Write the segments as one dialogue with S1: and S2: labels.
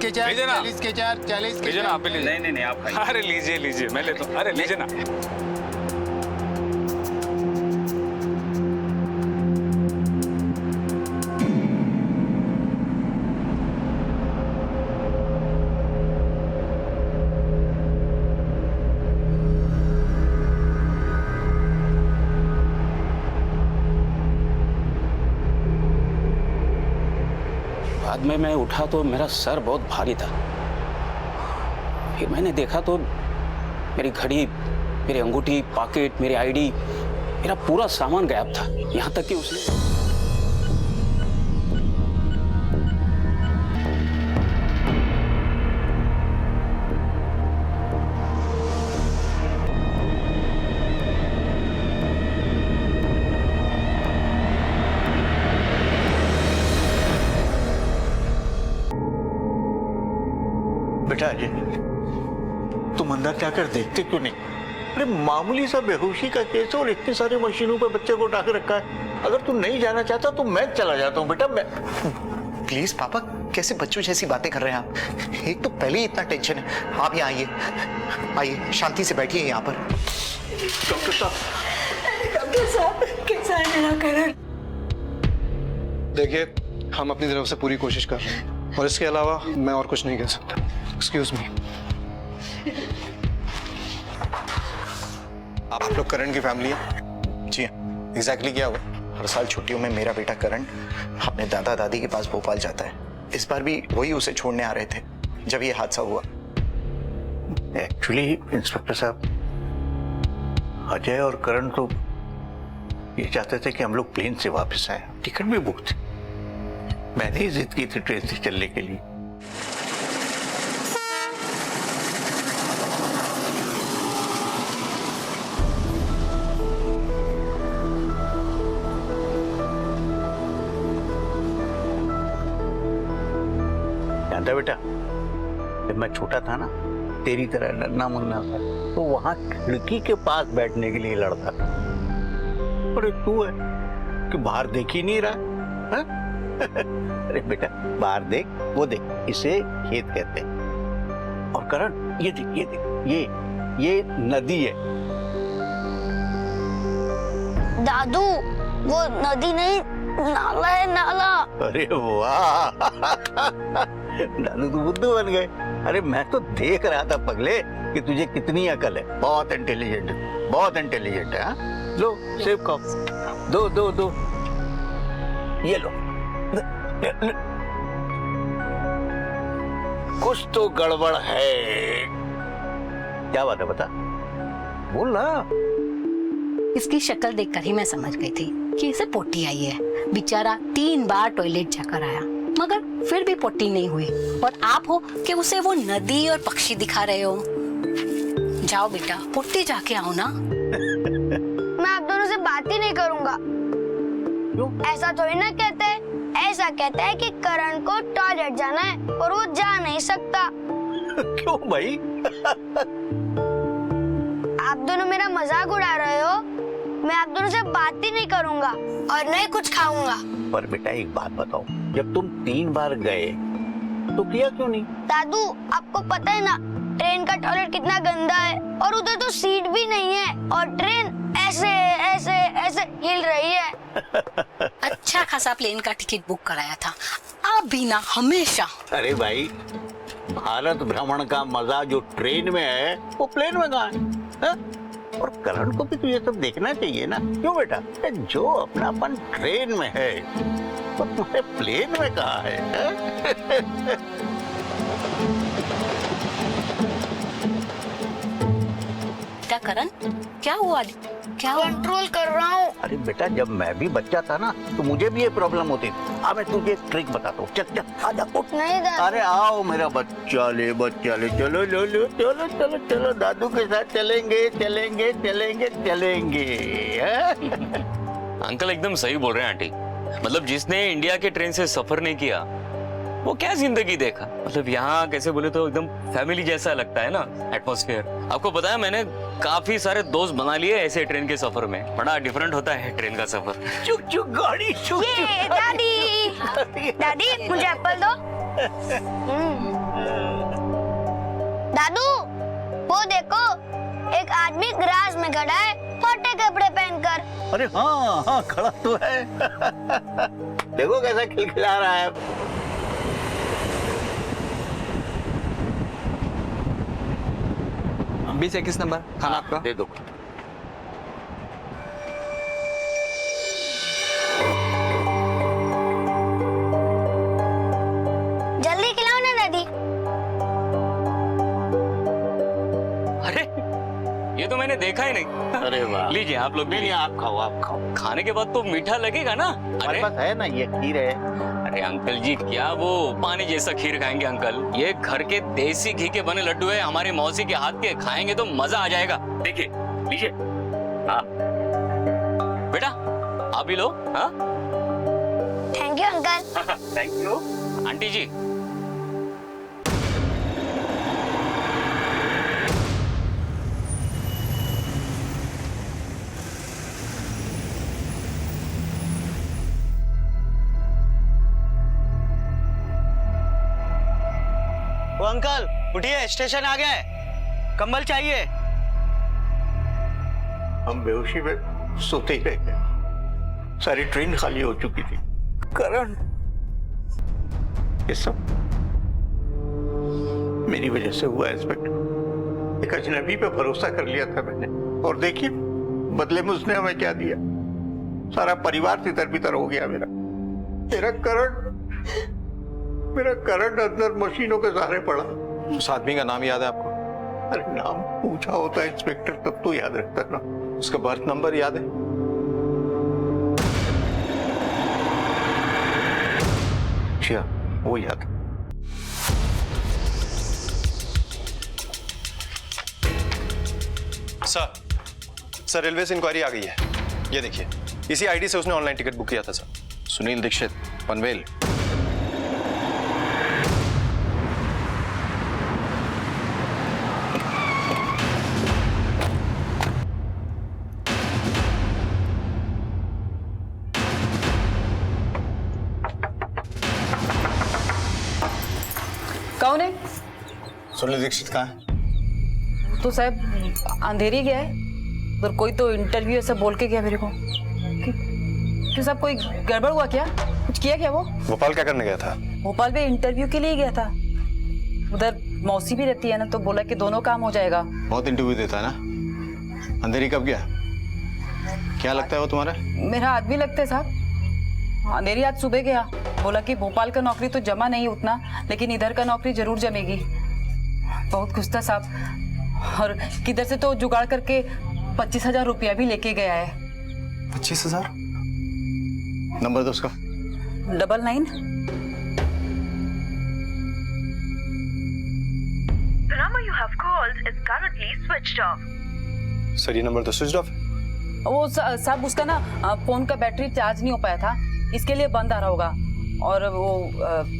S1: के चार,
S2: लीजिए ना।
S1: 40 के चार, 40 के
S2: लीजिए ना,
S1: चार।
S2: आप भी लीजिए।
S3: नहीं नहीं आप खाइए।
S2: अरे लीजिए लीजिए, मैं लेता हूँ। अरे लीजिए ना।
S4: बाद में मैं उठा तो मेरा सर बहुत भारी था। फिर मैंने देखा तो मेरी घड़ी, मेरी अंगूठी, पॉकेट, मेरी आईडी, मेरा पूरा सामान गायब था। यहाँ तक कि उसने
S5: बेटा अजय, तुम अंदर जाकर देखते क्यों नहीं? अरे मामूली सा बेहोशी का केस है और इतनी सारी मशीनों पे बच्चे को उठा के रखा है। अगर तू नहीं जाना चाहता तो मैं चला जाता हूँ बेटा। मैं
S6: प्लीज पापा, कैसे बच्चों जैसी बातें कर रहे हैं आप? एक तो पहले ही इतना टेंशन है। आप यहाँ आइए, आइए शांति से बैठिए यहाँ पर।
S5: डॉक्टर साहब,
S7: कैसा है मेरा करण?
S8: देखिए, हम अपनी तरफ से पूरी कोशिश कर रहे हैं और इसके अलावा मैं और कुछ नहीं कह सकता। Excuse me. आप लोग करण की फैमिली है?
S6: जी एग्जैक्टली क्या हुआ? हर साल छुट्टियों में मेरा बेटा करण अपने दादा दादी के पास भोपाल जाता है। इस बार भी वही उसे छोड़ने आ रहे थे जब ये हादसा हुआ।
S5: एक्चुअली इंस्पेक्टर साहब, अजय और करण तो ये चाहते थे कि हम लोग प्लेन से वापस आए। टिकट भी बुक थी। मैंने ही जिद की थी ट्रेन से चलने के लिए। जानता बेटा, जब मैं छोटा था ना, तेरी तरह नन्ना मुन्ना था, तो वहां खिड़की के पास बैठने के लिए लड़ता था। अरे तू है कि बाहर देख ही नहीं रहा है? अरे बेटा बाहर देख, वो देख, इसे खेत कहते हैं। और करण ये देख, ये देख, ये नदी है।
S9: दादू, वो नदी नहीं, नाला है, नाला।
S5: अरे वाह दादू तू बुद्धू बन गए। अरे मैं तो देख रहा था पगले कि तुझे कितनी अकल है। बहुत इंटेलिजेंट है, बहुत इंटेलिजेंट है। हाँ? लो सेब खाओ, दो दो दो, ये लो। कुछ तो गड़बड़ है। क्या बात है बता, बोल ना।
S7: इसकी शक्ल देखकर ही मैं समझ गई थी कि इसे पोटी आई है। बेचारा 3 बार टॉयलेट जाकर आया, मगर फिर भी पोटी नहीं हुई। और आप हो कि उसे वो नदी और पक्षी दिखा रहे हो। जाओ बेटा, पोटी जाके आओ ना।
S9: मैं आप दोनों से बात ही नहीं करूंगा। ऐसा थोड़ी ना कहते हैं। ऐसा कहता है कि करण को टॉयलेट जाना है और वो जा नहीं सकता।
S5: क्यों भाई?
S9: आप दोनों मेरा मजाक उड़ा रहे हो। मैं आप दोनों से बात ही नहीं करूंगा और नहीं कुछ खाऊंगा।
S5: पर बेटा एक बात बताओ, जब तुम 3 बार गए तो किया क्यों नहीं?
S9: दादू, आपको पता है ना ट्रेन का टॉयलेट कितना गंदा है, और उधर तो सीट भी नहीं है और ट्रेन ऐसे ऐसे ऐसे हिल रही है।
S7: अच्छा खासा प्लेन का टिकट बुक कराया था, आप भी ना हमेशा।
S5: अरे भाई, भारत भ्रमण का मजा जो ट्रेन में है वो प्लेन में कहाँ है? और करण को भी तो ये सब देखना चाहिए ना। क्यों बेटा, जो अपनापन ट्रेन में है तो तुम्हारे प्लेन में कहाँ है?
S7: क्या करण, क्या हुआ? क्या हुआ?
S9: कंट्रोल कर रहा हूँ।
S5: अरे बेटा, जब मैं भी बच्चा था ना तो मुझे भी ये प्रॉब्लम होती थी। अब मैं तुझे एक ट्रिक बताता हूँ। चल चल आजा, उठ।
S9: नहीं दादू।
S5: अरे आओ मेरा बच्चा ले, बच्चा ले, चलो लो लो, चलो चलो चलो, दादू के साथ चलेंगे चलेंगे चलेंगे चलेंगे।
S2: अंकल एकदम सही बोल रहे हैं आंटी। मतलब जिसने इंडिया के ट्रेन से सफर नहीं किया वो क्या जिंदगी देखा। मतलब यहाँ कैसे बोले तो एकदम फैमिली जैसा लगता है ना एटमॉस्फेयर। आपको पता है मैंने काफी सारे दोस्त बना लिए ऐसे ट्रेन के सफर में। बड़ा डिफरेंट होता है ट्रेन का सफर।
S5: चुक चुक गाड़ी, चुक
S9: ये दादी, दादी मुझे एप्पल दो। वो देखो, एक आदमी ग्रास में खड़ा है फटे कपड़े पहनकर।
S5: अरे हाँ हाँ, खड़ा तो है। देखो कैसा खिलखिला रहा है।
S1: बीस 21 नंबर खाना आपका।
S5: दे दो।
S9: जल्दी खिलाओ ना दादी।
S2: अरे ये तो मैंने देखा ही नहीं।
S5: अरे वाह।
S2: लीजिए आप लोग भी।
S5: नहीं, आप खाओ, आप खाओ।
S2: खाने के बाद तो मीठा लगेगा ना।
S5: हमारे
S2: अरे
S5: पास है ना, ये खीर है।
S2: अरे अंकल जी, क्या वो पानी जैसा खीर खाएंगे अंकल? ये घर के देसी घी के बने लड्डू है, हमारी मौसी के हाथ के। खाएंगे तो मजा आ जाएगा। देखिए, लीजिए। हाँ बेटा, आप भी लो। हाँ
S9: thank you uncle.
S2: Thank you aunty ji.
S3: वो अंकल उठिए, स्टेशन आ गए, कंबल चाहिए।
S5: हम बेहोशी में सोते ही रह गए। सारी ट्रेन खाली हो चुकी थी। करण, ये सब मेरी वजह से हुआ इंस्पेक्टर। एक अजनबी पे भरोसा कर लिया था मैंने, और देखिए बदले में उसने हमें क्या दिया। सारा परिवार तितर बितर हो गया मेरा। मेरा करण अंदर मशीनों के सहारे पड़ा।
S8: उस आदमी का नाम याद है आपको?
S5: अरे नाम पूछा होता है इंस्पेक्टर, तब तो याद रहता ना।
S8: उसका बर्थ नंबर याद है?
S5: अच्छा, वो याद।
S8: सर रेलवे से इंक्वायरी आ गई है। ये देखिए, इसी आईडी से उसने ऑनलाइन टिकट बुक किया था सर। सुनील दीक्षित, पनवेल।
S10: कौन है?
S8: सुनील दीक्षित कहाँ है?
S10: तो साहब अंधेरी गया है, उधर कोई तो इंटरव्यू ऐसा बोल के गया मेरे को। क्यों साहब, कोई गड़बड़ हुआ क्या? कुछ किया क्या वो?
S8: भोपाल क्या करने गया था?
S10: भोपाल में इंटरव्यू के लिए गया था। उधर मौसी भी रहती है ना, तो बोला कि दोनों काम हो जाएगा।
S8: बहुत इंटरव्यू देता है ना। अंधेरी कब गया? क्या लगता है वो तुम्हारा?
S10: मेरा आदमी लगता है साहब। अंधेरी आज सुबह गया, बोला कि भोपाल का नौकरी तो जमा नहीं उतना, लेकिन इधर का नौकरी जरूर जमेगी। बहुत खुश था साहब, और किधर से तो जुगाड़ करके 25,000 रुपया भी लेके गया है।
S8: 25,000? नंबर दो उसका।
S10: 99
S11: The number you have called is currently switched off.
S8: Sir ये नंबर तो स्विच ऑफ है।
S10: वो साहब उसका ना फोन का बैटरी चार्ज नहीं हो पाया था, इसके लिए बंद आ रहा होगा। और वो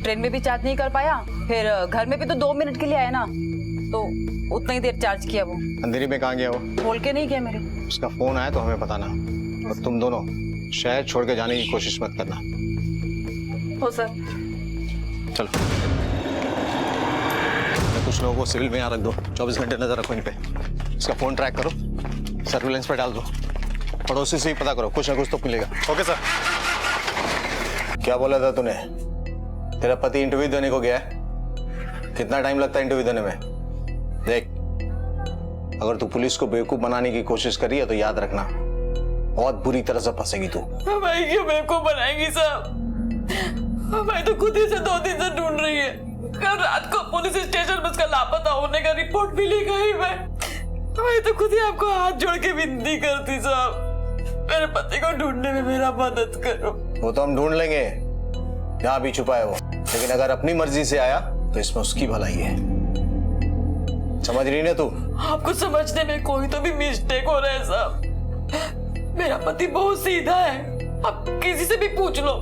S10: ट्रेन में भी चार्ज नहीं कर पाया, फिर घर में भी तो 2 मिनट के लिए आया ना, तो उतना ही देर चार्ज किया वो।
S8: अंधेरी में कहाँ गया वो?
S10: बोल के नहीं गया मेरे।
S8: उसका फोन आया तो हमें बताना, और तुम दोनों शहर छोड़ के जाने की कोशिश मत करना।
S10: हो सर।
S8: चलो, कुछ लोगों को सिविल में यहाँ रख दो, 24 घंटे नजर रखो इन पे। इसका फोन ट्रैक करो, सर्विलेंस पे डाल दो, पड़ोसी से ही पता करो, कुछ ना कुछ तो मिलेगा। Okay sir. क्या बोला था तूने? तेरा पति इंटरव्यू देने को गया है? कितना टाइम लगता है इंटरव्यू देने में? देख, अगर तू पुलिस को बेवकूफ बनाने की कोशिश करी है तो याद रखना, बहुत बुरी तरह से फंसेगी तू।
S10: भाई क्यों बेवकूफ बनाएंगी साहब? भाई तो खुद ही से 2 दिन से ढूंढ रही है। कल रात को पुलिस स्टेशन में उसका लापता होने का रिपोर्ट मिलेगा ही। मैं तो खुद ही आपको हाथ जोड़ के विनती करती साहब, मेरे पति को ढूंढने में मेरा मदद करो।
S8: वो तो हम ढूंढ लेंगे, यहाँ भी छुपा है वो, लेकिन अगर अपनी मर्जी से आया तो इसमें उसकी भलाई है। समझ रही ना तू?
S10: आपको समझने में कोई तो भी मिस्टेक हो रहा है साहब। मेरा पति बहुत सीधा है, आप किसी से भी पूछ लो,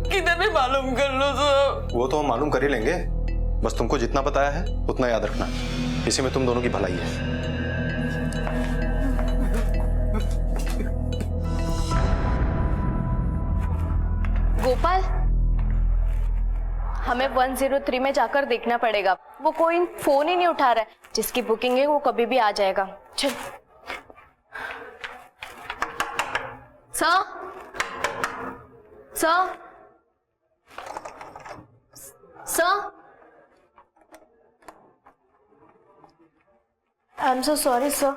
S10: किधर में मालूम कर लो साहब।
S8: वो तो हम मालूम कर ही लेंगे, बस तुमको जितना बताया है उतना याद रखना, इसी में तुम दोनों की भलाई है।
S11: गोपाल, हमें 103 में जाकर देखना पड़ेगा। वो कोई फोन ही नहीं उठा रहा है।
S1: जिसकी बुकिंग है वो कभी भी आ जाएगा। चल sir, sir, sir, I am so sorry sir.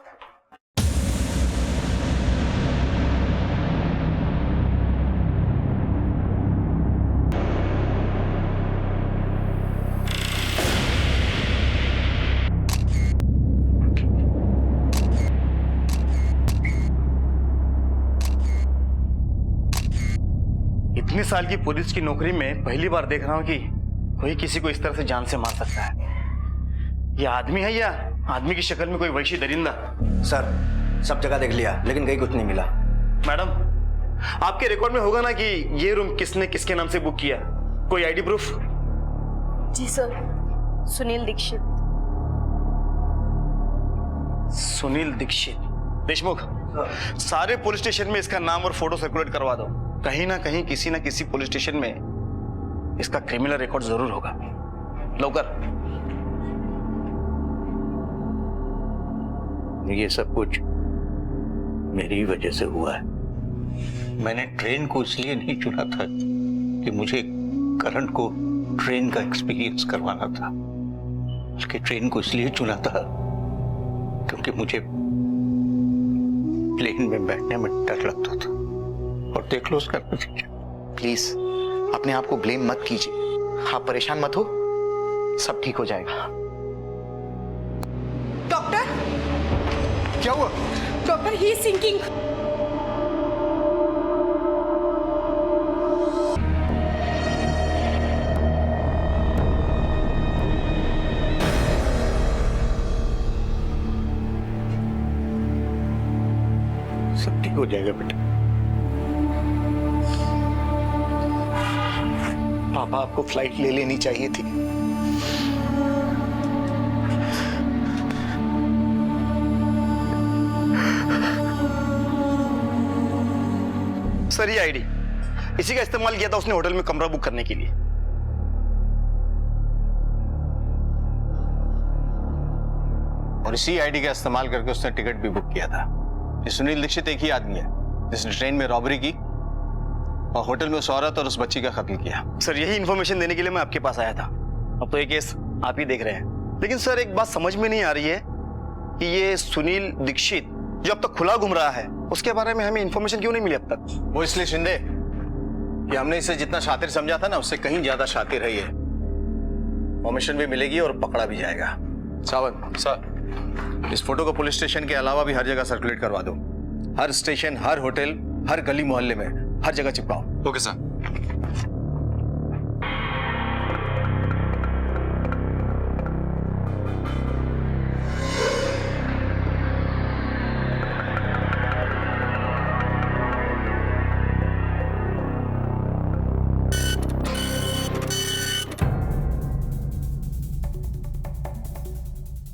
S6: इतनी साल की पुलिस की नौकरी में पहली बार देख रहा हूं कि कोई किसी को इस तरह से जान से मार सकता है। ये आदमी है या आदमी की शक्ल में कोई वैशी दरिंदा?
S12: सर सब जगह देख लिया लेकिन कहीं कुछ नहीं मिला।
S6: मैडम, आपके रिकॉर्ड में होगा ना कि ये रूम किसने किसके नाम से बुक किया? कोई आईडी प्रूफ?
S1: जी सर, सुनील दीक्षित।
S6: सुनील दीक्षित देशमुख, सारे पुलिस स्टेशन में इसका नाम और फोटो सर्कुलेट करवा दो। कहीं ना कहीं किसी ना किसी पुलिस स्टेशन में इसका क्रिमिनल रिकॉर्ड जरूर होगा। लवकर।
S5: ये सब कुछ मेरी वजह से हुआ है। मैंने ट्रेन को इसलिए नहीं चुना था कि मुझे करण को ट्रेन का एक्सपीरियंस करवाना था, बल्कि ट्रेन को इसलिए चुना था क्योंकि मुझे प्लेन में बैठने में डर लगता था। और देख लो उसका नतीजा।
S6: प्लीज अपने आप को ब्लेम मत कीजिए, आप परेशान मत हो, सब ठीक हो जाएगा।
S10: डॉक्टर,
S6: क्या हुआ?
S10: Doctor, he is sinking.
S5: सब ठीक हो जाएगा बेटा।
S6: पापा, आपको फ्लाइट ले लेनी चाहिए थी। सर, ये आईडी इसी का इस्तेमाल किया था उसने होटल में कमरा बुक करने के लिए।
S8: और इसी आईडी का इस्तेमाल करके उसने टिकट भी बुक किया था। ये सुनील दीक्षित एक ही आदमी है जिसने ट्रेन में रॉबरी की और होटल में उस औरत और उस बच्ची का कत्ल किया।
S6: सर, यही इंफॉर्मेशन देने के लिए मैं आपके पास आया था। अब तो ये केस आप ही देख रहे हैं, लेकिन सर एक बात समझ में नहीं आ रही है कि ये सुनील दीक्षित जो अब तक खुला घूम रहा है, उसके बारे में हमें इंफॉर्मेशन क्यों नहीं मिली अब तक?
S8: वो इसलिए शिंदे कि हमने इसे जितना शातिर समझा था ना, उससे कहीं ज्यादा शातिर है ये। परमिशन भी मिलेगी और पकड़ा भी जाएगा। सावंत सर, इस फोटो को पुलिस स्टेशन के अलावा भी हर जगह सर्कुलेट करवा दो। हर स्टेशन, हर होटल, हर गली मोहल्ले में, हर जगह चिपकाओ। Okay sir.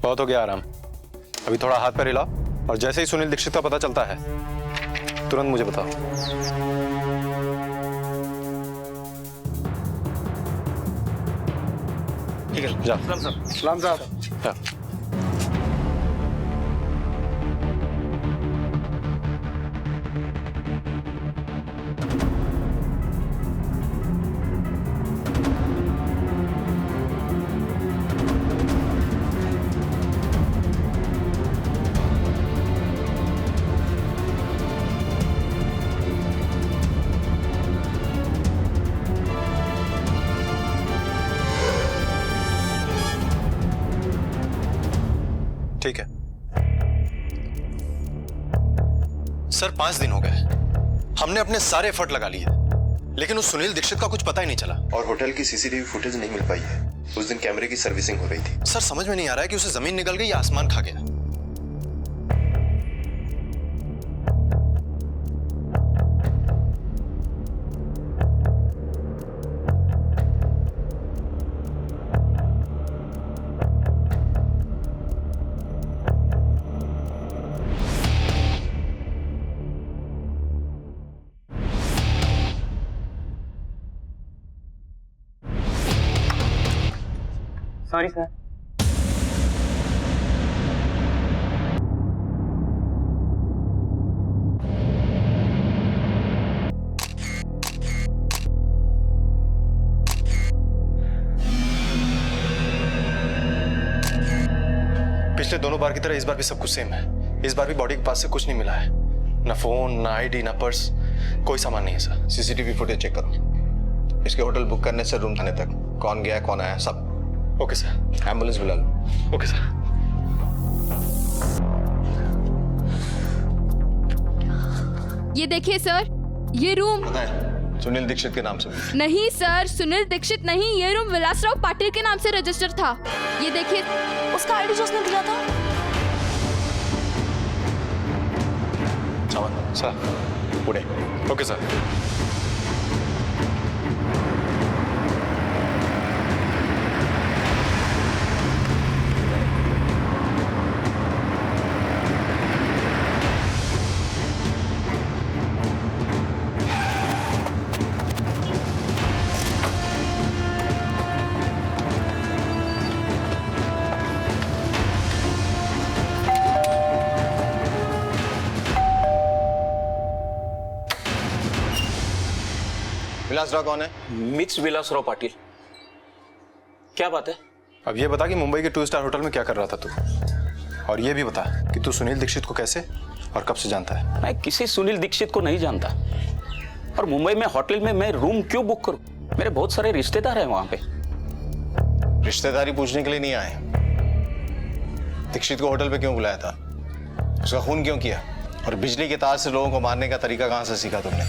S13: बहुत हो गया आराम, अभी थोड़ा हाथ पैर हिलाओ और जैसे ही सुनील दीक्षित का पता चलता है तुरंत मुझे बताओ।
S6: ठीक है,
S13: जा।
S6: सलाम साहब।
S13: जा। ठीक है सर, 5 दिन हो गए, हमने अपने सारे एफर्ट लगा लिए, लेकिन उस सुनील दीक्षित का कुछ पता ही नहीं चला।
S14: और होटल की सीसीटीवी फुटेज नहीं मिल पाई है। उस दिन कैमरे की सर्विसिंग हो रही थी।
S13: सर समझ में नहीं आ रहा है कि उसे जमीन निकल गई या आसमान खा गया।
S3: Sorry sir.
S13: पिछले दोनों बार की तरह इस बार भी सब कुछ सेम है। इस बार भी बॉडी के पास से कुछ नहीं मिला है, ना फोन, ना आईडी, ना पर्स, कोई सामान नहीं है सर।
S8: सीसीटीवी फुटेज चेक करो। इसके होटल बुक करने से रूम थाने तक कौन गया कौन आया सब।
S13: Okay sir.
S8: एम्बुलेंस बुला लो।
S13: Okay sir.
S15: ये देखिए सर, ये रूम
S8: पता है सुनील दीक्षित के नाम से।
S15: नहीं सर, सुनील दीक्षित नहीं, ये रूम विलासराव पाटिल के नाम से रजिस्टर था। ये देखिए
S1: उसका आईडी जो उसने दिया था।
S8: Sawan
S13: sir.
S8: Pune.
S13: Okay sir.
S8: Vilasrao कौन है?
S4: मिक्स विलासराव पाटिल। क्या बात है?
S13: अब ये बता कि मुंबई के 2 स्टार होटल में क्या कर रहा था तू, और ये भी बता कि तू सुनील दीक्षित को कैसे और कब से जानता है।
S4: मैं किसी सुनील दीक्षित को नहीं जानता, और मुंबई में होटल में मैं रूम क्यों बुक करूं? मेरे बहुत सारे रिश्तेदार हैं वहां पे।
S8: रिश्तेदारी पूछने के लिए नहीं आए। दीक्षित को होटल पे क्यों बुलाया था? उसका खून क्यों किया? और बिजली के तार से लोगों को मारने का तरीका कहां से सीखा तुमने?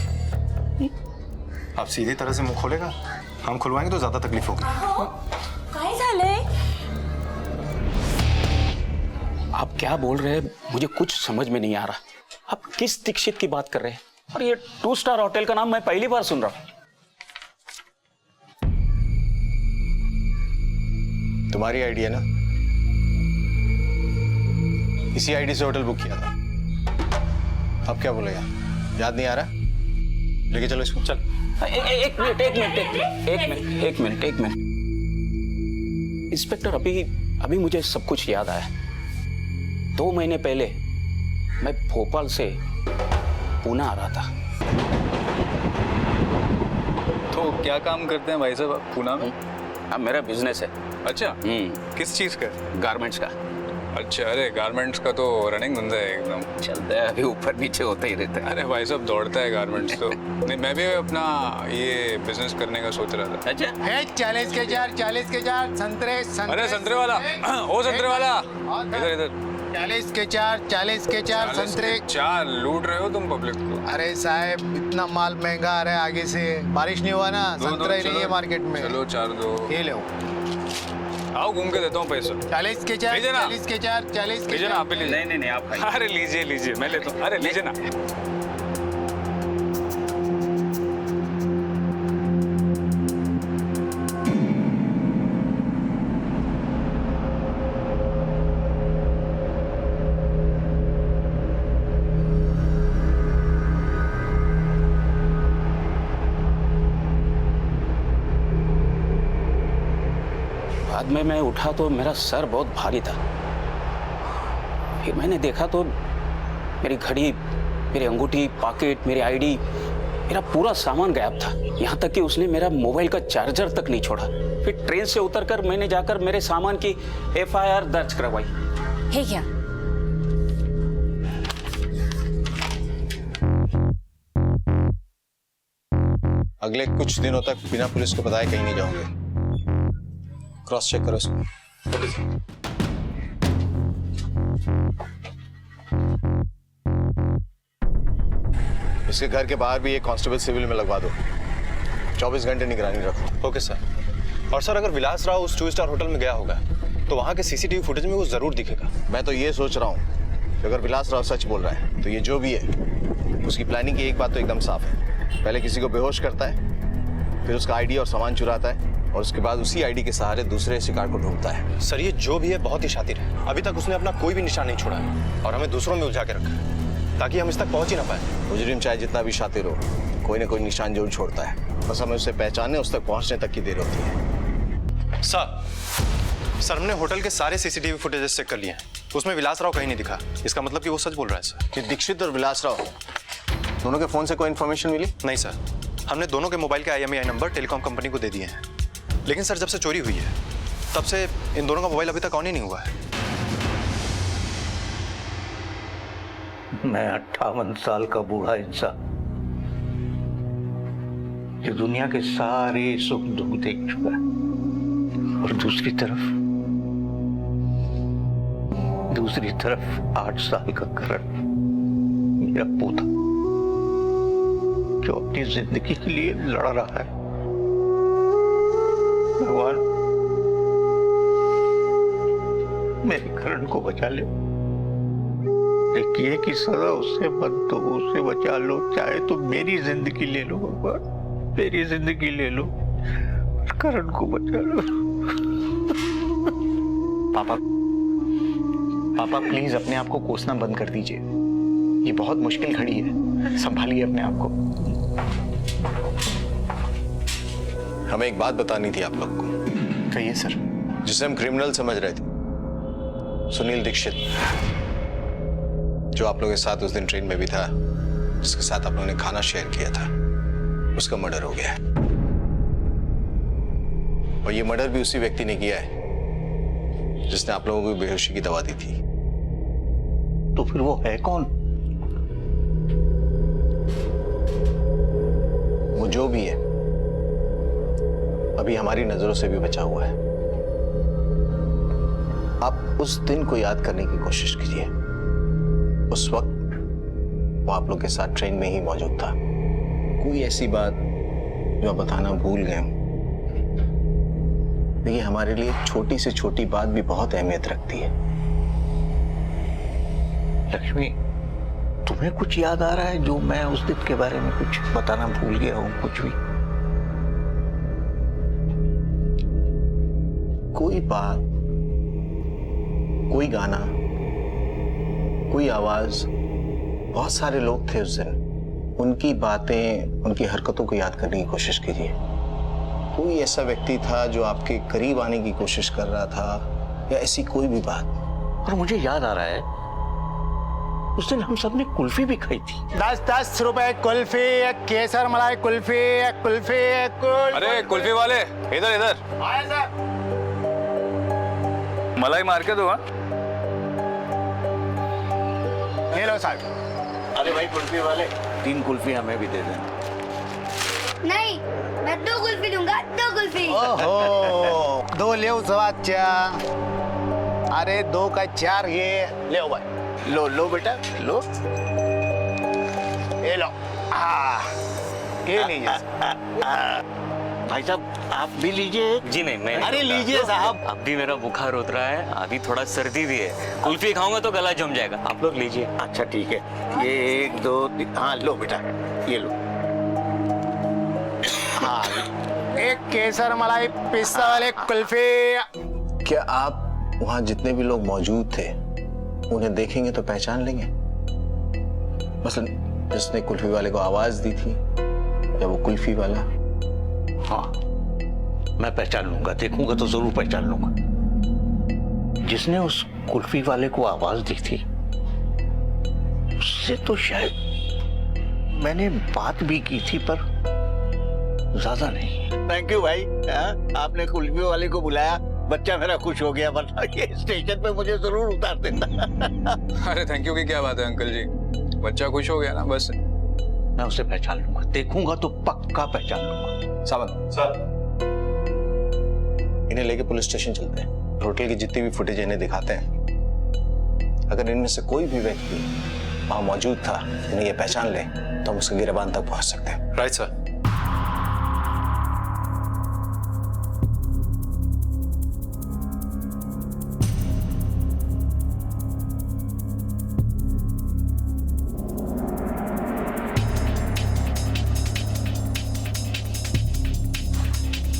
S13: आप सीधी तरह से मुंह खोलेगा, हम खुलवाएंगे तो ज्यादा तकलीफ होगी।
S1: काय झालंय?
S4: आप क्या बोल रहे हैं मुझे कुछ समझ में नहीं आ रहा। आप किस दीक्षित की बात कर रहे हैं? और ये 2 स्टार होटल का नाम मैं पहली बार सुन रहा हूं।
S8: तुम्हारी आईडी है ना? इसी आईडी से होटल बुक किया था। अब क्या बोलेगा? याद नहीं आ रहा? लेके चलो इसको।
S4: चल। एक मिनट। इंस्पेक्टर, अभी मुझे सब कुछ याद आया। 2 महीने पहले मैं भोपाल से पुणे आ रहा था।
S16: तो क्या काम करते हैं भाई साहब पुणे में?
S4: अब मेरा बिजनेस है।
S16: अच्छा, किस चीज का?
S4: गारमेंट्स का।
S16: अच्छा, अरे गारमेंट्स का तो रनिंग धंधा है एकदम।
S4: चलता है, अभी ऊपर नीचे होता ही रहता है।
S16: अरे भाई साहब दौड़ता है गारमेंट्स तो। नहीं, मैं भी अपना ये बिजनेस करने का सोच रहा था।
S4: अच्छा,
S5: 40 के 4 संतरे।
S16: अरे संतरे वाला, ओ संतरे वाला, इधर
S5: 40 के 4 संतरे।
S16: 4 लूट रहे हो तुम पब्लिक को।
S5: अरे साहब इतना माल महंगा आ रहा है, आगे से बारिश नहीं हुआ ना, संतरा ही नहीं है मार्केट में।
S16: चलो 4 दो।
S5: ये लो,
S16: आओ घूम के देता हूँ पैसा।
S5: 40 के 4 40 के 4
S16: लीजिए ना, आप ही लीजिए।
S4: नहीं आप।
S16: अरे लीजिए मैं लेता हूँ। अरे लीजिए ना।
S4: बाद में मैं उठा तो मेरा सर बहुत भारी था। फिर मैंने देखा तो मेरी घड़ी, मेरी अंगूठी, पॉकेट, मेरी आईडी, मेरा पूरा सामान गायब था। यहाँ तक कि उसने मेरा मोबाइल का चार्जर तक नहीं छोड़ा। फिर ट्रेन से उतरकर मैंने जाकर मेरे सामान की FIR दर्ज करवाई।
S1: हे क्या?
S8: अगले कुछ दिनों तक बिना पुलिस को बताए कहीं नहीं जाओगे। क्रॉस चेक करो इसको। इसके घर के बाहर भी एक कांस्टेबल सिविल में लगवा दो। 24 घंटे निगरानी रखो।
S13: Okay sir. और सर, अगर विलासराव उस 2 स्टार होटल में गया होगा तो वहां के CCTV फुटेज में वो जरूर दिखेगा।
S8: मैं तो ये सोच रहा हूँ कि अगर विलासराव सच बोल रहा है तो ये जो भी है उसकी प्लानिंग की एक बात तो एकदम साफ है। पहले किसी को बेहोश करता है, फिर उसका आईडी और सामान चुराता है, और उसके बाद उसी आईडी के सहारे दूसरे शिकार को ढूंढता है।
S13: सर, ये जो भी है बहुत ही शातिर है। अभी तक उसने अपना कोई भी निशान नहीं छोड़ा है और हमें दूसरों में उलझा के रखा है ताकि हम इस तक पहुंच ही ना पाए।
S8: मुजरिम चाहे जितना भी शातिर हो, कोई ना कोई निशान जरूर छोड़ता है। बस हमें उसे पहचानने, उस तक पहुंचने तक की देर होती है।
S13: सर, हमने होटल के सारे CCTV फुटेजेस चेक कर लिए हैं, उसमें विलासराव कहीं नहीं दिखा। इसका मतलब कि वो सच बोल रहा है सर।
S8: कि दीक्षित और विलासराव दोनों के फोन से कोई इन्फॉर्मेशन मिली?
S13: नहीं सर, हमने दोनों के मोबाइल के IMEI नंबर टेलीकॉम कंपनी को दे दिए हैं। लेकिन सर, जब से चोरी हुई है तब से इन दोनों का मोबाइल अभी तक ऑन ही नहीं हुआ है।
S5: मैं 58 साल का बूढ़ा इंसान जो दुनिया के सारे सुख दुख देख चुका है, और दूसरी तरफ 8 साल का करण, मेरा पोता, जो अपनी जिंदगी के लिए लड़ रहा है। भगवान मेरे करण को बचा ले। किए की सजा उससे मत दो, उसे बचा लो, चाहे तो मेरी जिंदगी ले लो भगवान, मेरी जिंदगी ले लो, करण को बचा लो।
S6: पापा प्लीज अपने आप को कोसना बंद कर दीजिए। ये बहुत मुश्किल घड़ी है, संभालिए अपने आप को।
S8: हमें एक बात बतानी थी आप लोग को।
S6: कहिए सर।
S8: जिसे हम क्रिमिनल समझ रहे थे, सुनील दीक्षित, जो आप लोगों के साथ उस दिन ट्रेन में भी था, जिसके साथ आप लोगों ने खाना शेयर किया था, उसका मर्डर हो गया है। और ये मर्डर भी उसी व्यक्ति ने किया है जिसने आप लोगों को बेहोशी की दवा दी थी।
S5: तो फिर वो है कौन?
S8: वो जो भी है अभी हमारी नजरों से भी बचा हुआ है। आप उस दिन को याद करने की कोशिश कीजिए। उस वक्त वो आप लोग के साथ ट्रेन में ही मौजूद था। कोई ऐसी बात जो आप बताना भूल गए हो। देखिए, हमारे लिए छोटी से छोटी बात भी बहुत अहमियत रखती है।
S5: लक्ष्मी, तुम्हें कुछ याद आ रहा है जो मैं उस दिन के बारे में कुछ बताना भूल गया हूं? कुछ भी?
S8: कोई बात, कोई गाना, कोई आवाज, बहुत सारे लोग थे उस दिन। उनकी बातें, उनकी हरकतों को याद करने की कोशिश कीजिए। कोई ऐसा व्यक्ति था जो आपके करीब आने की कोशिश कर रहा था, या ऐसी कोई भी बात।
S5: और मुझे याद आ रहा है, उस दिन हम सब ने कुल्फी भी खाई थी।
S6: 10-10 रुपए कुल्फी, एक केसर मलाई कुल्फी, एक कुल्फी, एक
S16: अरे कुल्फी वाले, इधर इधर
S6: आए सर।
S16: मलाई मार के दो। हाँ,
S6: ये लो साहब।
S5: अरे भाई कुल्फी वाले, 3 कुल्फी हमें भी दे देना।
S9: नहीं, मैं 2 कुल्फी दूंगा, 2 कुल्फी।
S6: ओहो, 2 ले सवाचा। अरे 2 का 4 ये ले भाई। लो बेटा, लो। ये लो। ये लीजिए
S5: भाई साहब, आप भी लीजिए।
S2: जी नहीं, मैं
S6: अरे लीजिए साहब।
S2: अब भी मेरा बुखार उतरा रहा है, अभी थोड़ा सर्दी भी है। कुल्फी खाऊंगा तो गला जम जाएगा। आप लोग लीजिए।
S5: अच्छा ठीक है, ये 1 2 3, हाँ लो बेटा, ये लो।
S6: हाँ, एक केसर मलाई पिस्ता वाले कुल्फी।
S8: क्या आप वहां जितने भी लोग मौजूद थे उन्हें देखेंगे तो पहचान लेंगे? मसलन जिसने कुल्फी वाले को आवाज दी थी, या वो कुल्फी वाला?
S5: हाँ, मैं पहचान लूंगा, देखूंगा तो जरूर पहचान लूंगा। जिसने उस कुल्फी वाले को आवाज दी थी, उससे तो शायद मैंने बात भी की थी, पर ज्यादा नहीं। थैंक यू भाई, आपने कुल्फी वाले को बुलाया, बच्चा मेरा खुश हो गया, वरना ये स्टेशन पे मुझे जरूर उतार देता।
S16: अरे थैंक यू की क्या बात है अंकल जी, बच्चा खुश हो गया ना, बस।
S5: मैं उसे पहचान लूंगा, देखूंगा तो पक्का पहचान लूंगा।
S8: सावंत सर, इन्हें लेके पुलिस स्टेशन चलते हैं। होटल की जितनी भी फुटेज इन्हें दिखाते हैं। अगर इनमें से कोई भी व्यक्ति वहां मौजूद था, इन्हें ये पहचान ले, तो हम उसके गिरबान तक पहुंच सकते हैं।
S13: Right sir.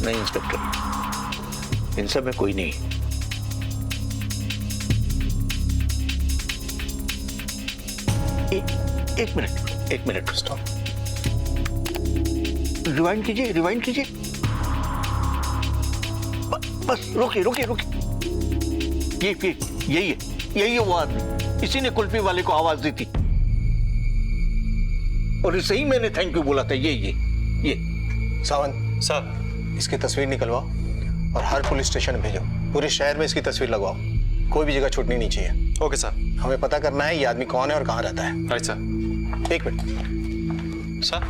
S5: नहीं इंस्पेक्टर, इन सब में कोई नहीं। एक मिनट स्टॉप। रिवाइंड कीजिए। बस रोकिए। यही है वो आदमी, इसी ने कुल्फी वाले को आवाज दी थी, और इसे ही मैंने थैंक यू बोला था। ये
S8: सावंत सर, इसकी तस्वीर निकलवाओ और हर पुलिस स्टेशन भेजो। पूरे शहर में इसकी तस्वीर लगवाओ, कोई भी जगह छूटनी नहीं चाहिए।
S13: Okay sir.
S8: हमें पता करना है ये आदमी कौन है और कहाँ रहता है।
S13: Right sir.
S8: एक minute sir,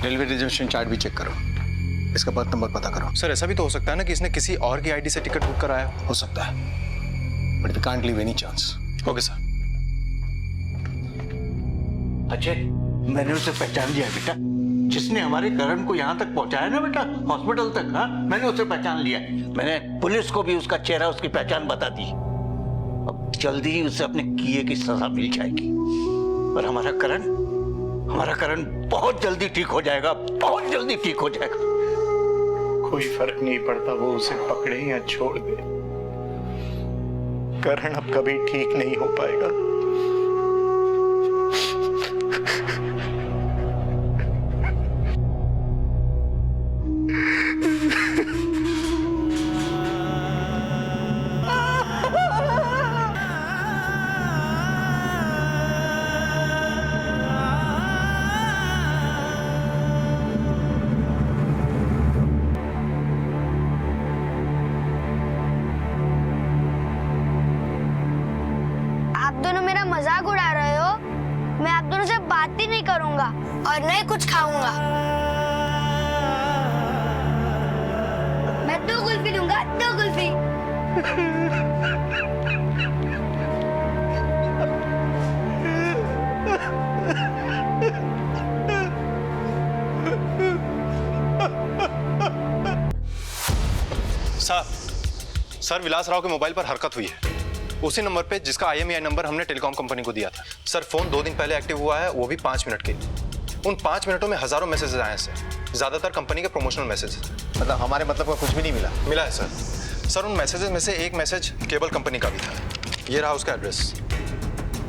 S8: railway reservation chart भी चेक करो, इसका बर्थ नंबर पता करो।
S13: सर ऐसा भी तो हो सकता है ना कि इसने किसी और की आईडी से टिकट बुक कराया
S8: हो सकता है, but we can't leave any chance.
S13: Okay sir.
S5: Ajay, मैंने उसे पहचान लिया बेटा, जिसने हमारे करण को यहाँ तक पहुँचाया ना बेटा, हॉस्पिटल तक। हाँ, मैंने उसे पहचान लिया। मैंने पुलिस को भी उसका चेहरा, उसकी पहचान बता दी। अब जल्दी ही उसे अपने किए की सजा मिल जाएगी। और हमारा करण बहुत जल्दी ठीक हो जाएगा, बहुत जल्दी ठीक हो जाएगा।
S6: कोई फर्क नहीं पड़ता वो उसे पकड़े या छोड़ दे, करण अब कभी ठीक नहीं हो पाएगा।
S9: मजाक उड़ा रहे हो। मैं आप दोनों से बात ही नहीं करूंगा और नहीं कुछ खाऊंगा। मैं 2 कुल्फी दूंगा, 2 कुल्फी।
S13: सर विलास राव के मोबाइल पर हरकत हुई है, उसी नंबर पे जिसका IMEI नंबर हमने टेलीकॉम कंपनी को दिया था। सर फोन 2 दिन पहले एक्टिव हुआ है, वो भी 5 मिनट के। उन 5 मिनटों में हजारों मैसेजेस आए हैं सर, ज्यादातर कंपनी के प्रोमोशनल मैसेजेस।
S8: मतलब हमारे मतलब का कुछ भी नहीं मिला?
S13: मिला है सर। सर उन मैसेजेस में से एक मैसेज केबल कंपनी का भी था। ये रहा उसका एड्रेस।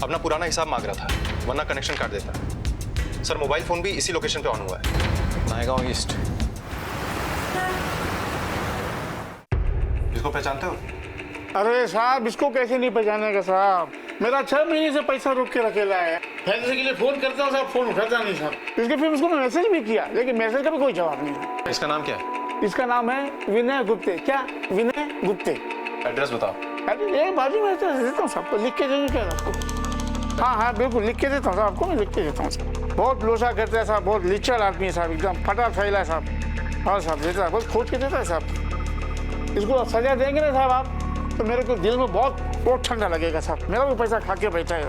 S13: अपना पुराना हिसाब मांग रहा था, वरना कनेक्शन काट देता। सर मोबाइल फोन भी इसी लोकेशन पे ऑन हुआ है, नायगांव ईस्ट। इसको पहचानते हो?
S17: अरे साहब, इसको कैसे नहीं पहचानेगा साहब? मेरा 6 महीने से पैसा रोक के रखेला है। फैसले के लिए फोन करता हूँ साहब, फोन उठाता नहीं साहब। इसके फिर उसको मैं मैसेज भी किया, लेकिन मैसेज का भी कोई जवाब नहीं।
S13: इसका नाम क्या है?
S17: इसका नाम है विनय गुप्ते। क्या? विनय गुप्ते।
S13: एड्रेस बताओ।
S17: अरे ये बाजू में देता हूँ सबको, लिख के देंगे क्या आपको? हाँ हाँ बिल्कुल लिख के देता हूँ साहब, आपको मैं लिख के देता हूँ। बहुत लोसा करता है साहब, बहुत लिचड़ आदमी है साहब, एकदम फटा फैला है साहब। हाँ साहब देता है, बहुत खोज के देता है साहब। इसको सजा देंगे ना साहब आप, तो मेरे को दिल में बहुत ठंडा लगेगा साहब। मेरा भी पैसा खा के बैठा है।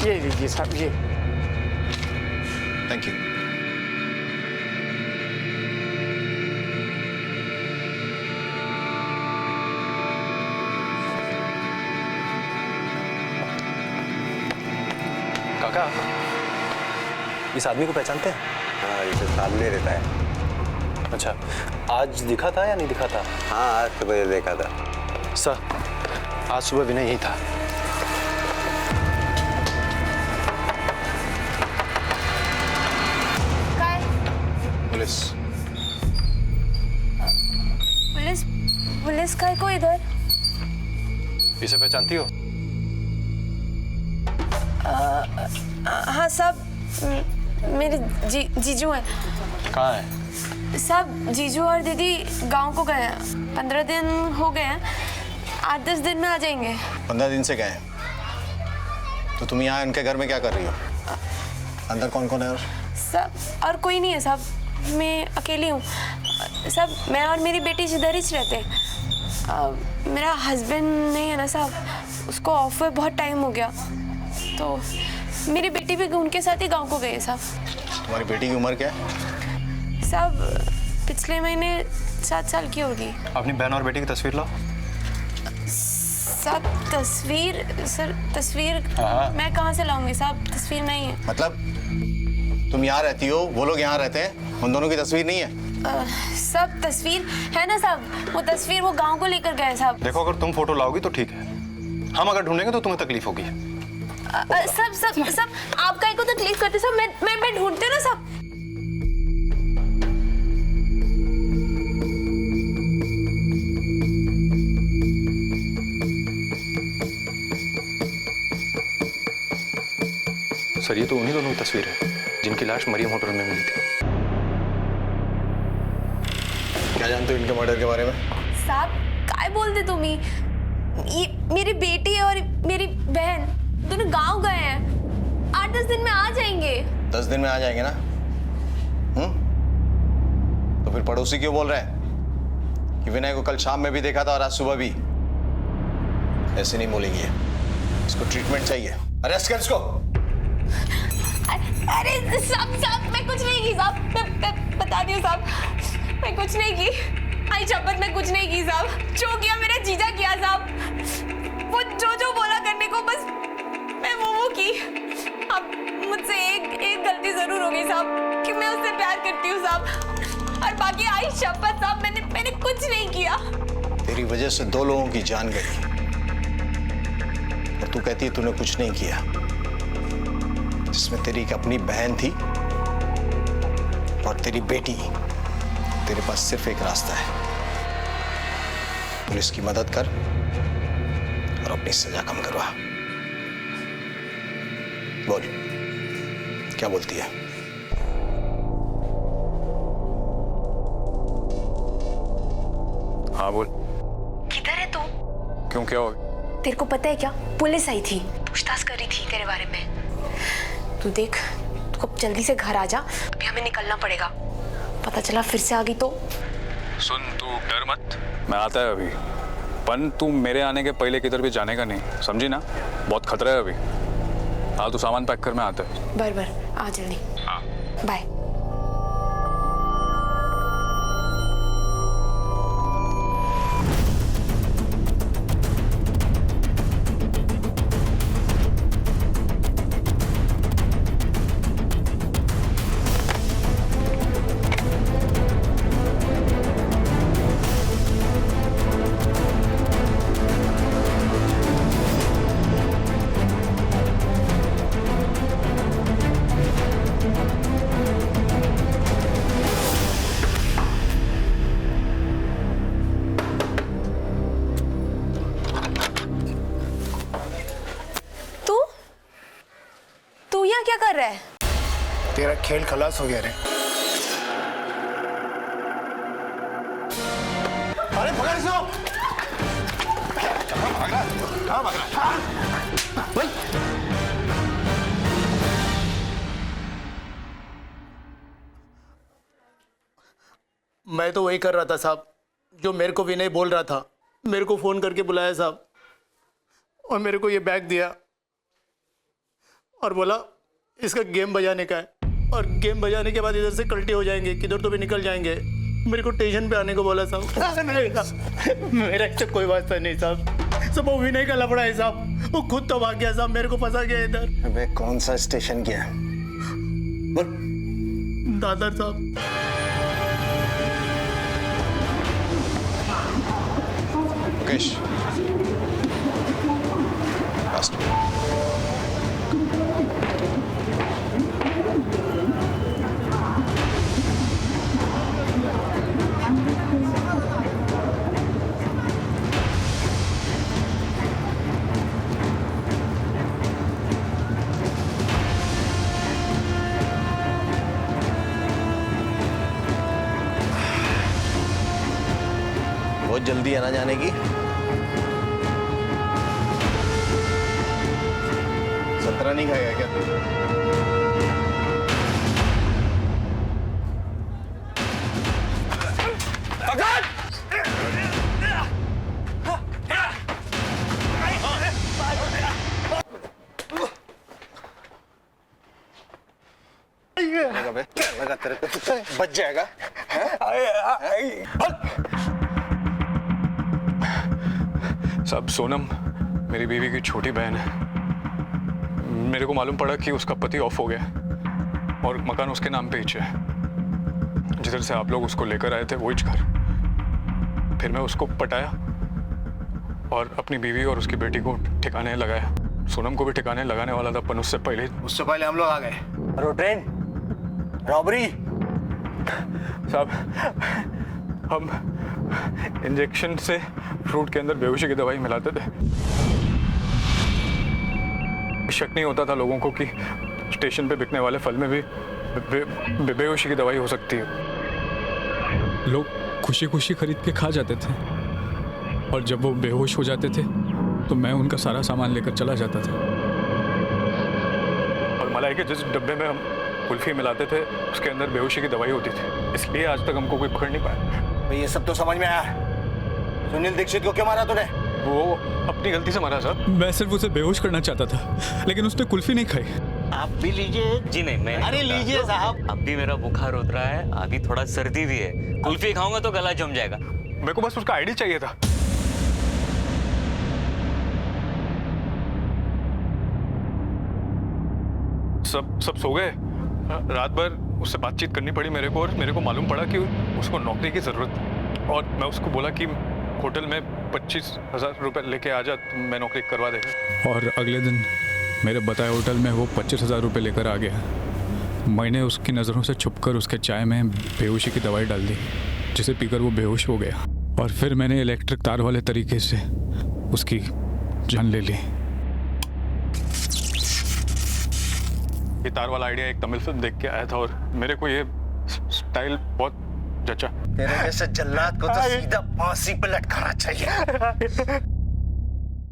S17: ये लीजिए साहब, ये।
S13: Thank you. काका, इस आदमी को पहचानते हैं?
S5: हाँ, इसे सामने रहता है।
S13: अच्छा, आज दिखा था या नहीं दिखा था?
S5: हाँ, आज सुबह देखा था।
S13: सर आज सुबह विनय यही था। पुलिस
S1: पुलिस पुलिस का को इधर?
S13: इसे पहचानती हो?
S1: हाँ सब मेरे जीजू हैं।
S13: कहाँ है?
S1: सब जीजू और दीदी गांव को गए हैं, 15 दिन हो गए हैं, 8-10 दिन में आ जाएंगे।
S8: 15 दिन से गए हैं? तो तुम यहाँ उनके घर में क्या कर रही हो? अंदर कौन कौन है? और
S1: सब और कोई नहीं है साहब, मैं अकेली हूँ सब। मैं और मेरी बेटी इधर ही रहते हैं। मेरा हस्बैंड नहीं है ना साहब, उसको ऑफ हुए बहुत टाइम हो गया, तो मेरी बेटी भी उनके साथ ही गांव को गई है साहब।
S8: तुम्हारी बेटी की उम्र क्या है?
S1: साहब पिछले महीने 7 साल की होगी।
S13: अपनी बहन और बेटी की तस्वीर लाओ।
S1: साहब तस्वीर मैं कहाँ से लाऊंगी साहब? तस्वीर नहीं है।
S8: मतलब तुम यहाँ रहती हो, वो लोग यहाँ रहते हैं, उन दोनों की तस्वीर नहीं है?
S1: सब तस्वीर है ना साहब, वो तस्वीर वो गांव को लेकर गए साहब।
S13: देखो अगर तुम फोटो लाओगी तो ठीक है, हम अगर ढूंढेंगे तो तुम्हें तकलीफ होगी।
S1: सब आप काहे को तकलीफ करते सब? मैं ढूंढते ना सब।
S13: सर ये तो उन्हीं दोनों की तस्वीर है जिनकी लाश मरियम होटल में मिली थी।
S8: क्या जानते हो इनके मर्डर के बारे में?
S1: साहब काय काय बोलते तुम्ही? ये मेरी बेटी और मेरी बहन दोनों गांव गए हैं, 8-10 दिन में आ जाएंगे।
S8: 10 दिन में आ जाएंगे ना? तो फिर पड़ोसी क्यों बोल रहे हैं कि विनय को कल शाम में भी देखा था और आज सुबह भी? ऐसे नहीं बोलेंगे, इसको ट्रीटमेंट चाहिए, अरेस्ट कर इसको।
S1: अरे साहब मैं कुछ नहीं की साहब, मैं बता दी हूँ साहब, मैं कुछ नहीं की, आई शपथ मैं कुछ नहीं की साहब। जो किया मेरा जीजा किया साहब, वो जो बोला करने को बस मैं वो की। अब मुझसे एक गलती जरूर हो गई साहब कि मैं उससे प्यार करती हूँ साहब, और बाकी आई शपथ साहब मैंने कुछ नहीं किया।
S8: तेरी वजह से 2 लोगों की जान गई और तू कहती है तूने कुछ नहीं किया, जिसमें तेरी एक अपनी बहन थी और तेरी बेटी। तेरे पास सिर्फ एक रास्ता है, पुलिस की मदद कर और अपनी सजा कम करवा। बोल, क्या बोलती है?
S16: हाँ बोल।
S1: किधर है तू?
S16: क्यों, क्या हो गया?
S1: तेरे को पता है क्या, पुलिस आई थी, पूछताछ कर रही थी तेरे बारे में। तू देख, तू अब जल्दी से घर आ जा, अभी हमें निकलना पड़ेगा। पता चला फिर से आ गई तो?
S16: सुन, तू डर मत, मैं आता है अभी। पन तू मेरे आने के पहले किधर भी जाने का नहीं, समझी ना? बहुत खतरा है अभी। हाँ, तू सामान पैक कर, मैं आता है।
S1: बर आ जल्दी।
S16: हाँ
S1: बाय। क्या कर रहा है?
S17: तेरा खेल खलास हो गया रे। अरे पकड़ इसको। कहाँ भाग रहा? मैं तो वही कर रहा था साहब जो मेरे को विनय बोल रहा था। मेरे को फोन करके बुलाया साहब और मेरे को ये बैग दिया और बोला इसका गेम बजाने का है और गेम बजाने के बाद इधर से कल्टी हो जाएंगे, किधर तो भी निकल जाएंगे। मेरे को स्टेशन पे आने को बोला साहब। मेरा इससे कोई वास्ता नहीं साहब, सब वो विनय का लफड़ा है साहब। वो खुद तो भाग गया साहब, मेरे को फंसा गया इधर।
S8: अबे कौन सा स्टेशन गया? बोल।
S17: दादर साहब।
S8: मुकेश, बहुत जल्दी आना जाने की। संतरा नहीं खाएगा क्या तू? लगा तेरे को बच जाएगा।
S16: सब सोनम मेरी बीवी की छोटी बहन है। मेरे को मालूम पड़ा कि उसका पति ऑफ हो गया और मकान उसके नाम पे ही है। जिधर से आप लोग उसको लेकर आए थे वही घर। फिर मैं उसको पटाया और अपनी बीवी और उसकी बेटी को ठिकाने लगाया। सोनम को भी ठिकाने लगाने वाला था, पर उससे पहले
S5: हम लोग आ गए। Rotten, robbery.
S16: साहब, हम इंजेक्शन से फ्रूट के अंदर बेहोशी की दवाई मिलाते थे। शक नहीं होता था लोगों को कि स्टेशन पे बिकने वाले फल में भी बेहोशी की दवाई हो सकती है।
S18: लोग खुशी खुशी खरीद के खा जाते थे,
S16: और जब वो बेहोश हो जाते थे तो मैं उनका सारा सामान लेकर चला जाता था। और मलाई के जिस डब्बे में हम कुल्फी मिलाते थे उसके अंदर बेहोशी की दवाई होती थी, इसलिए आज तक हमको कोई पकड़ नहीं पाया।
S12: ये सब तो समझ में आया। सुनील दीक्षित को क्यों मारा तूने?
S16: वो अपनी गलती से मारा साहब। मैं सिर्फ उसे बेहोश करना चाहता था, लेकिन उसने कुल्फी नहीं खाई।
S12: आप भी लीजिए।
S2: जी नहीं, मैं
S12: अरे लीजिए साहब।
S2: अब भी मेरा बुखार उतर रहा है, अभी थोड़ा सर्दी भी है, कुल्फी खाऊंगा तो गला जम जाएगा।
S16: मेरे को बस उसका आईडी चाहिए था। सब सो गए। रात भर उससे बातचीत करनी पड़ी मेरे को, और मेरे को मालूम पड़ा कि उसको नौकरी की जरूरत है, और मैं उसको बोला कि होटल में 25,000 रुपए लेके आ जा, तो मैं नौकरी करवा देगा। और अगले दिन मेरे बताए होटल में वो 25,000 रुपये लेकर आ गया। मैंने उसकी नज़रों से छुपकर उसके चाय में बेहोशी की दवाई डाल दी, जिसे पीकर वो बेहोश हो गया। और फिर मैंने इलेक्ट्रिक तार वाले तरीके से उसकी जान ले ली। ये तार वाला आइडिया एक तमिल फिल्म देख के आया था, और मेरे को ये स्टाइल बहुत जचा।
S12: तेरे जैसे जल्लाद को तो सीधा फांसी पे लटकाना चाहिए।